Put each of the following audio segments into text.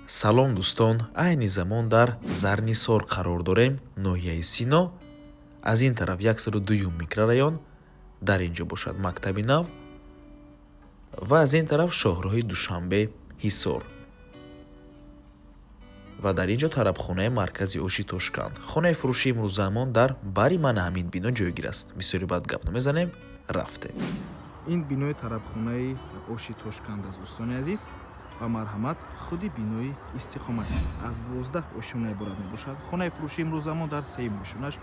салом дӯстон, айни замон дар Зарнисор қарор дорем, ноҳияи Сино. Аз ин тараф 102 микрорайон, дар ин ҷо бошад мактаби нав ва аз ин тараф шоҳроҳи Душанбе, Ҳисор. Ва дар ин ҷо тарабхонаи маркази оши Тошканд. Хонаи фурӯшии имрӯзамон дар бари мана ҳамин бино ҷойгир аст. Бисёри баъд гап намезанем, рафтем. ин бинои тарабхонаи оши Тошканд аст дӯстони азиз ва марҳамат худи бинои истиқомат аз 12 ошона иборат мебошад. Хонаи фурӯшии имрӯзамон дар сеюм ошонаш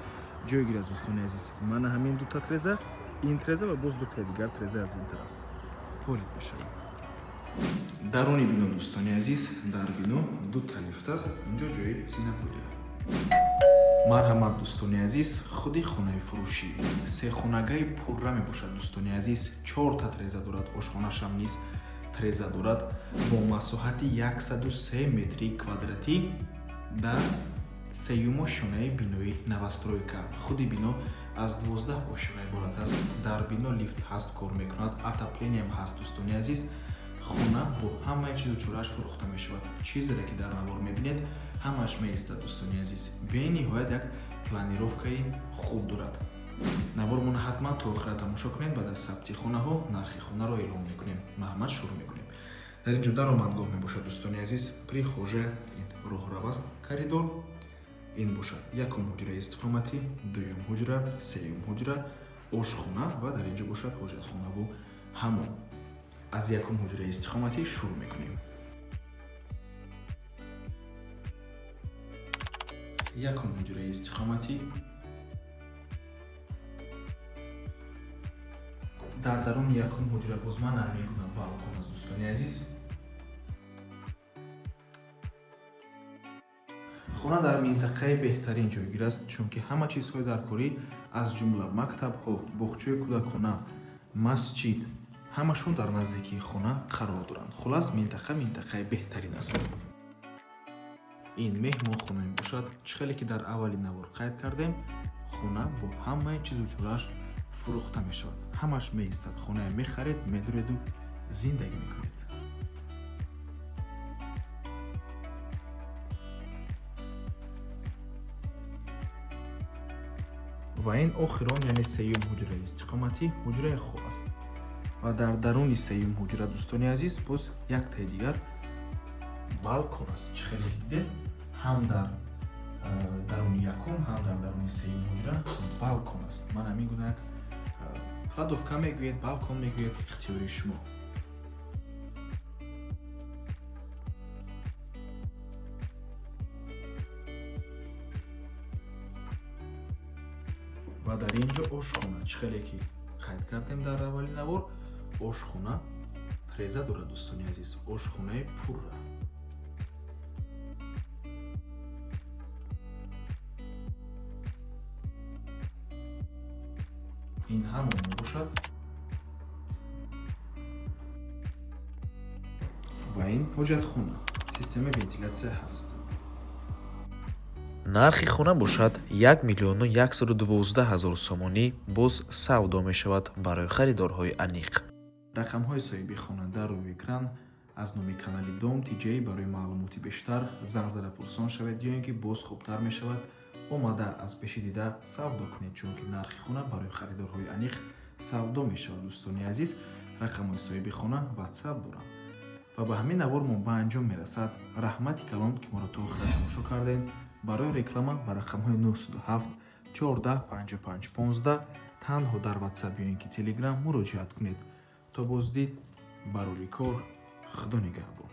ҷойгир аст дӯстони азиз. Мана ҳамин дута треза, ин треза ва боз дута дигар треза аз ин тараф ворид мешавад. даруни бино дӯстони азиз, дар бино дута лифт аст, инҷо ҷои синакулия. марҳамат дӯстони азиз, худи хонаи фурӯшӣ сехонагаи пурра мебошад дӯстони азиз. 4 та треза дорад, ошхонашам низ треза дорад бо масоҳати 103 метри квадратӣ дар сеюм ошонаи бинои новостройка. Худи бино аз 12 ошона иборат аст. Дар бино лифт ҳаст, кор мекунад, отоплениям ҳаст дӯстони азиз. хона бо ҳамаи чизу чорааш фурӯхта мешавад. Чизере ки дар навор мебинед ҳамааш меистад дӯстони азиз. бениҳоят як планировкаи хуб дорад. навормон ҳатман то охира тамошо кунед. баъд аз сабти хонаҳо нархи хонаро эълон мекунем. марҳамат, шурӯъ мекунем. дар ин ҷо даромадгоҳ мебошад дӯстони азиз. прихожа, ин роҳрав аст, коридор. ин бошад якум ҳуҷраи истиқоматӣ, дуюм ҳуҷра, сеюм ҳуҷра, ошхона ва дар ин ҷо бошад ҳоҷатхонаву ҳаммом. аз якум ҳуҷраи истиқоматӣ шурӯъ мекунем. якум ҳуҷраи истиқоматӣ. дар даруни якум ҳуҷра боз ман ҳамин гуна балкон аст дӯстони азиз. хона дар минтақаи беҳтарин ҷойгир аст, чунки ҳама чизҳои даркорӣ аз ҷумла мактабҳо, боғчаи кӯдакона, масҷид ҳамашон дар наздикии хона қарор доранд. хулас минтақаи беҳтарин аст. ин меҳмонхона мебошад. чӣ хеле ки дар аввали навор қайд кардем, хона бо ҳамаи чизу чорааш фурӯхта мешавад. ҳамаш меистад. хонаи мехаред, медуреду зиндагӣ мекунед. ва ин охирон, яъне сеюм ҳуҷраи истиқоматӣ, ҳуҷраи хоб аст. ва дар даруни сеюм ҳуҷра дӯстони азиз боз як таи дигар балкон аст. чӣ хеле дидед, ҳам дар даруни якум, ҳам дар даруни сеюм ҳуҷра балкон аст. ман ҳамин гуна як кладовка мегӯед, балкон мегӯед, ихтиёри шумо. ва дар ин ҷо ошхона, чӣ хеле ки қайд кардем дар аввали навор, ошхона треза дорад дӯстони азиз. ошхонаи пурра. ин ҳамон мебошад. ва ин ҳоҷатхона, системаи вентилятсия ҳаст. нархи хона бошад 1,112,000 сомонӣ. боз савдо мешавад барои харидорҳои аниқ. рақамҳои соҳиби хона дар рӯи экран. аз номи канали Дом TJ барои маълумоти бештар занг зада пурсон шавед ё ин ки боз хубтар мешавад омада аз пеши дида савдо кунед, чунки нархи хона барои харидорҳои аниқ савдо мешавад дӯстони азиз. рақамҳои соҳиби хона WhatsApp доранд. ва ба ҳамин навор мо ба анҷом мерасад. раҳмати калон ки моро то охира тамошо кардем. барои реклама ба рақамҳои 927 14 55 15 танҳо дар WhatsApp ё ин ки Telegram муроҷиат кунед. то боздид барори кор. худо нигаҳбон.